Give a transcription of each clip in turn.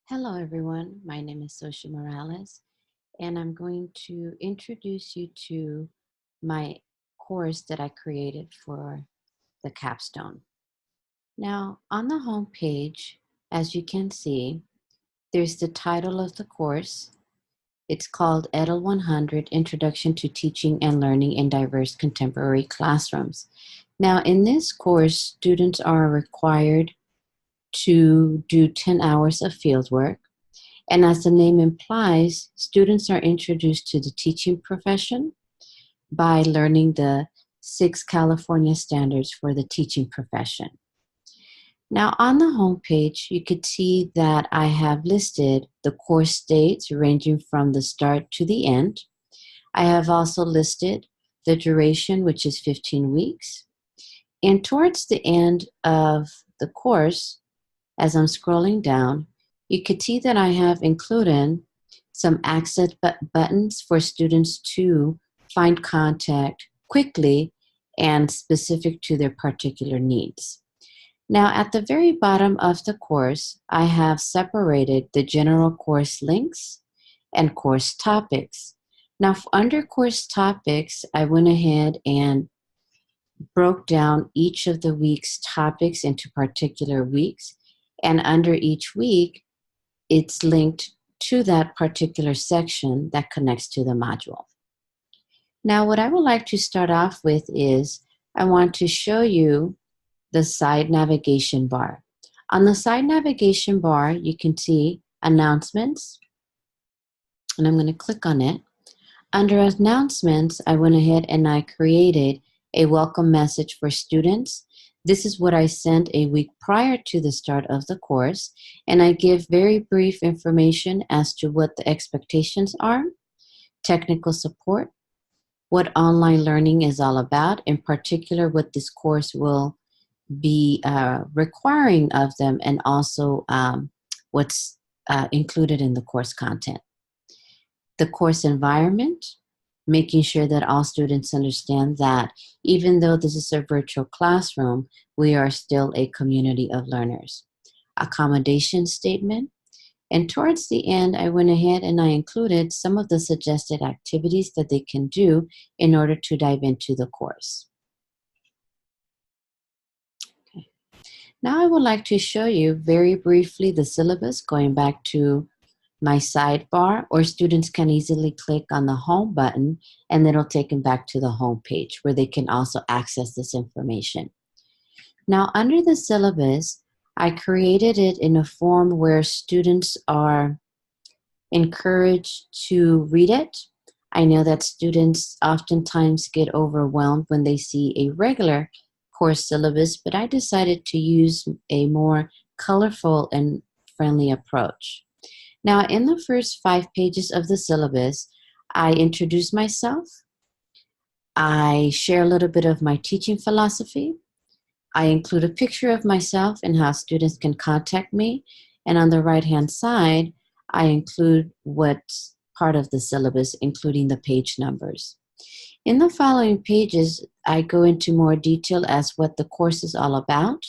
Hello, everyone. My name is Socia Morales, and I'm going to introduce you to my course that I created for the Capstone. Now, on the home page, as you can see, there's the title of the course. It's called EDL 100 Introduction to Teaching and Learning in Diverse Contemporary Classrooms. Now, in this course, students are required to do 10 hours of fieldwork. And as the name implies, students are introduced to the teaching profession by learning the 6 California standards for the teaching profession. Now, on the homepage, you could see that I have listed the course dates ranging from the start to the end. I have also listed the duration, which is 15 weeks. And towards the end of the course, as I'm scrolling down, you could see that I have included some access buttons for students to find content quickly and specific to their particular needs. Now, at the very bottom of the course, I have separated the general course links and course topics. Now, under course topics, I went ahead and broke down each of the week's topics into particular weeks, and under each week, it's linked to that particular section that connects to the module. Now, what I would like to start off with is I want to show you the side navigation bar. On the side navigation bar, you can see announcements, and I'm going to click on it. Under announcements, I went ahead and I created a welcome message for students. This is what I sent a week prior to the start of the course, and I give very brief information as to what the expectations are, technical support, what online learning is all about, in particular what this course will be requiring of them, and also what's included in the course content. The course environment, making sure that all students understand that even though this is a virtual classroom, we are still a community of learners. Accommodation statement. And towards the end, I went ahead and I included some of the suggested activities that they can do in order to dive into the course. Okay. Now I would like to show you very briefly the syllabus, going back to my sidebar, or students can easily click on the home button and it'll take them back to the home page where they can also access this information. Now, under the syllabus, I created it in a form where students are encouraged to read it. I know that students oftentimes get overwhelmed when they see a regular course syllabus, but I decided to use a more colorful and friendly approach. Now, in the first 5 pages of the syllabus, I introduce myself. I share a little bit of my teaching philosophy. I include a picture of myself and how students can contact me. And on the right-hand side, I include what's part of the syllabus, including the page numbers. In the following pages, I go into more detail as what the course is all about.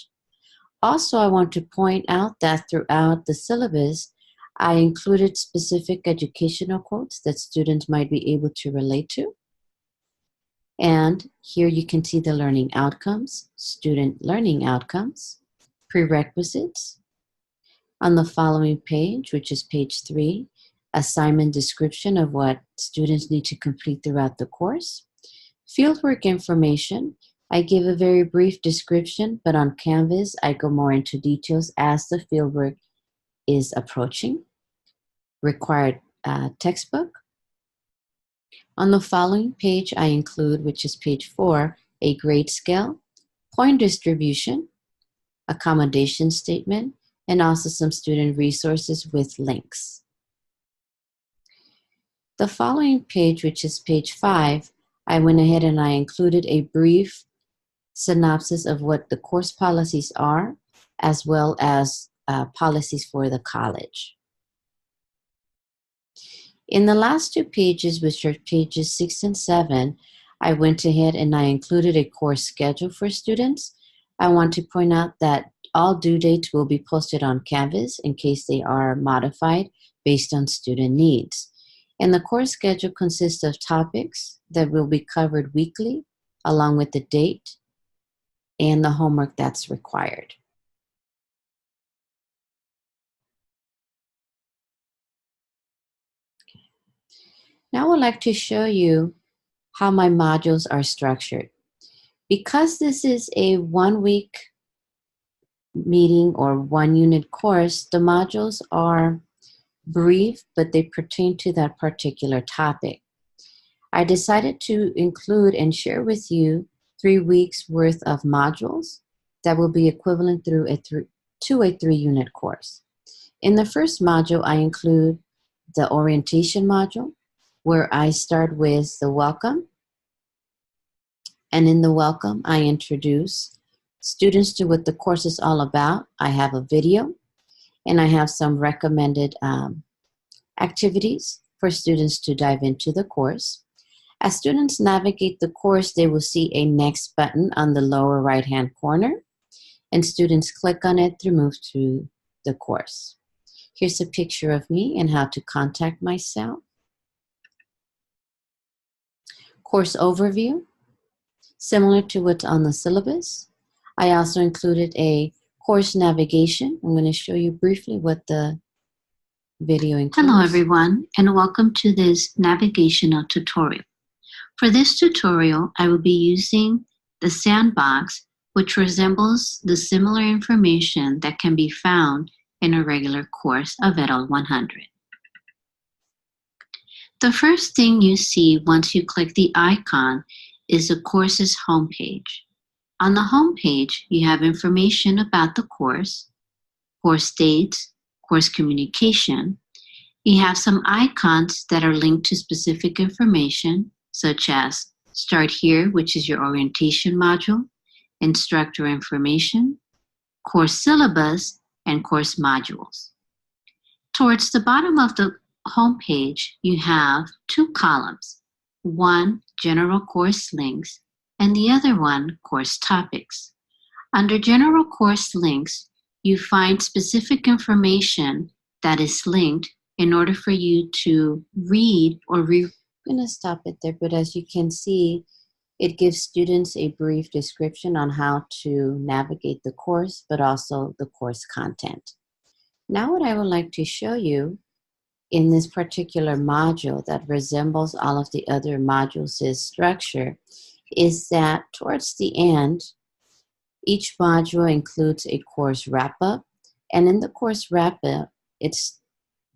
Also, I want to point out that throughout the syllabus, I included specific educational quotes that students might be able to relate to. And here you can see the learning outcomes, student learning outcomes, prerequisites. On the following page, which is page 3, assignment description of what students need to complete throughout the course. Fieldwork information. I give a very brief description, but on Canvas, I go more into details as the fieldwork is approaching. Required textbook. On the following page, I include, which is page 4, a grade scale, point distribution, accommodation statement, and also some student resources with links. The following page, which is page 5, I went ahead and I included a brief synopsis of what the course policies are, as well as policies for the college. In the last 2 pages, which are pages 6 and 7, I went ahead and I included a course schedule for students. I want to point out that all due dates will be posted on Canvas in case they are modified based on student needs. And the course schedule consists of topics that will be covered weekly, along with the date and the homework that's required. Now I would like to show you how my modules are structured. Because this is a 1-week meeting or 1-unit course, the modules are brief, but they pertain to that particular topic. I decided to include and share with you 3 weeks worth of modules that will be equivalent to a 3-unit course. In the first module, I include the orientation module, where I start with the welcome. And in the welcome, I introduce students to what the course is all about. I have a video, and I have some recommended activities for students to dive into the course. As students navigate the course, they will see a next button on the lower right-hand corner, and students click on it to move to the course. Here's a picture of me and how to contact myself. Course overview, similar to what's on the syllabus. I also included a course navigation. I'm going to show you briefly what the video includes. Hello everyone, and welcome to this navigational tutorial. For this tutorial, I will be using the sandbox, which resembles the similar information that can be found in a regular course of EDL 100. The first thing you see once you click the icon is the course's homepage. On the homepage, you have information about the course dates, course communication. You have some icons that are linked to specific information, such as Start Here, which is your orientation module, instructor information, course syllabus, and course modules. Towards the bottom of the homepage, you have 2 columns, one general course links and the other one course topics. Under general course links, you find specific information that is linked in order for you to read or I'm going to stop it there, but as you can see, it gives students a brief description on how to navigate the course, but also the course content. Now what I would like to show you in this particular module that resembles all of the other modules' structure is that towards the end, each module includes a course wrap-up, and in the course wrap-up, it's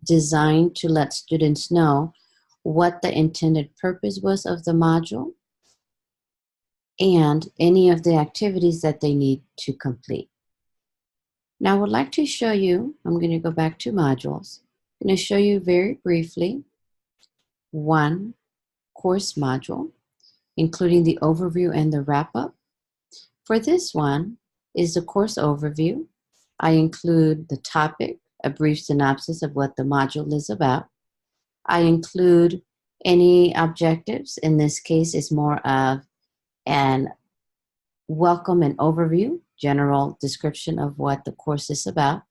designed to let students know what the intended purpose was of the module and any of the activities that they need to complete. Now I would like to show you, I'm going to go back to modules. I'm going to show you very briefly one course module, including the overview and the wrap-up. For this one is the course overview. I include the topic, a brief synopsis of what the module is about. I include any objectives. In this case, it's more of an welcome and overview, general description of what the course is about.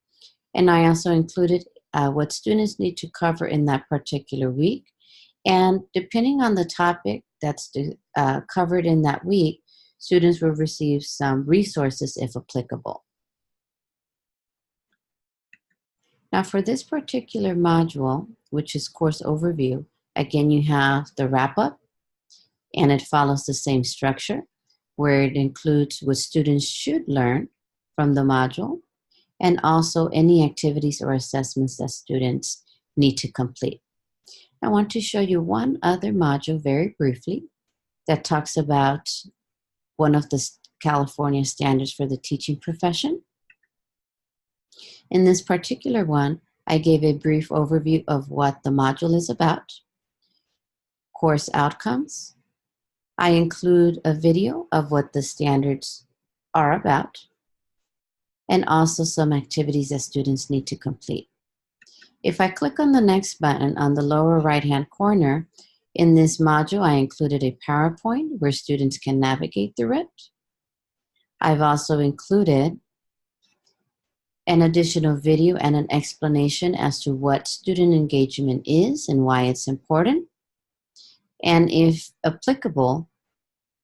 And I also included what students need to cover in that particular week. And depending on the topic that's covered in that week, students will receive some resources if applicable. Now for this particular module, which is course overview, again you have the wrap-up, and it follows the same structure where it includes what students should learn from the module and also any activities or assessments that students need to complete. I want to show you one other module very briefly that talks about one of the California standards for the teaching profession. In this particular one, I gave a brief overview of what the module is about, course outcomes. I include a video of what the standards are about, and also some activities that students need to complete. If I click on the next button on the lower right-hand corner, in this module, I included a PowerPoint where students can navigate through it. I've also included an additional video and an explanation as to what student engagement is and why it's important. And if applicable,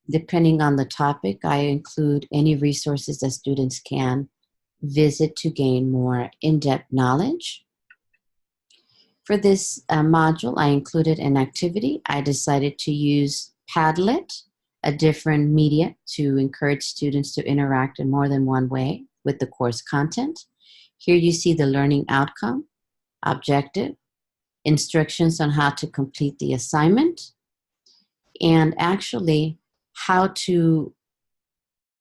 depending on the topic, I include any resources that students can visit to gain more in-depth knowledge. For this module, I included an activity. I decided to use Padlet, a different media, to encourage students to interact in more than one way with the course content. Here you see the learning outcome, objective, instructions on how to complete the assignment, and actually how to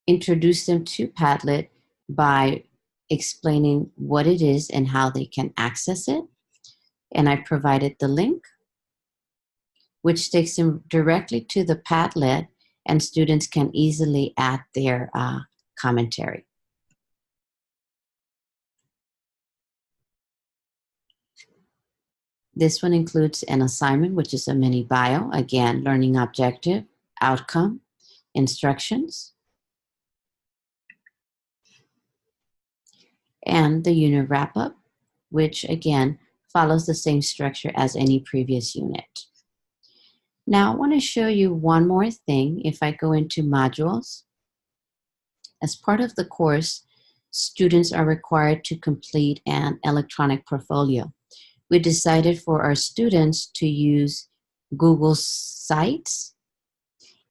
introduce them to Padlet by explaining what it is and how they can access it. And I provided the link, which takes them directly to the Padlet, and students can easily add their commentary. This one includes an assignment, which is a mini bio. Again, learning objective, outcome, instructions, and the unit wrap-up, which again follows the same structure as any previous unit. Now I want to show you one more thing. If I go into modules, as part of the course, students are required to complete an electronic portfolio. We decided for our students to use Google Sites,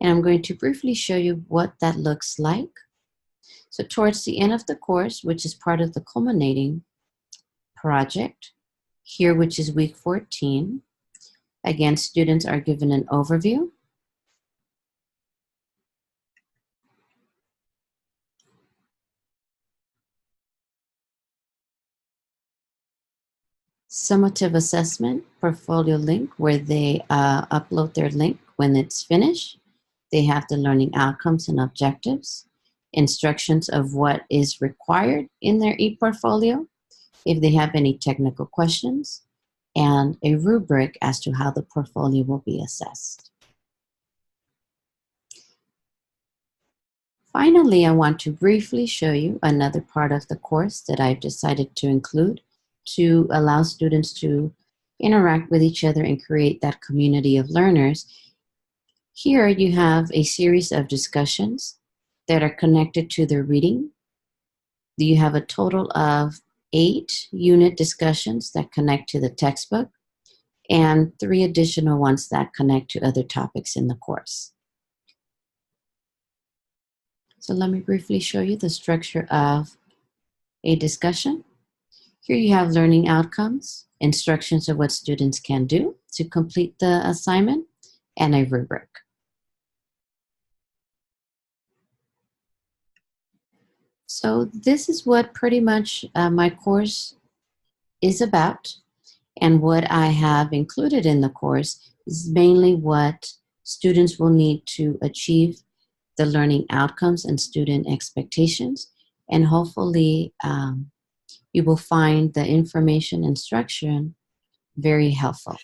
and I'm going to briefly show you what that looks like. So towards the end of the course, which is part of the culminating project, here, which is week 14, again, students are given an overview, summative assessment, portfolio link, where they upload their link when it's finished. They have the learning outcomes and objectives, instructions of what is required in their e-portfolio, if they have any technical questions, and a rubric as to how the portfolio will be assessed. Finally, I want to briefly show you another part of the course that I've decided to include to allow students to interact with each other and create that community of learners. Here you have a series of discussions that are connected to the reading. You have a total of 8 unit discussions that connect to the textbook and 3 additional ones that connect to other topics in the course. So let me briefly show you the structure of a discussion. Here you have learning outcomes, instructions of what students can do to complete the assignment, and a rubric. So this is what pretty much my course is about, and what I have included in the course is mainly what students will need to achieve the learning outcomes and student expectations, and hopefully you will find the information instruction very helpful.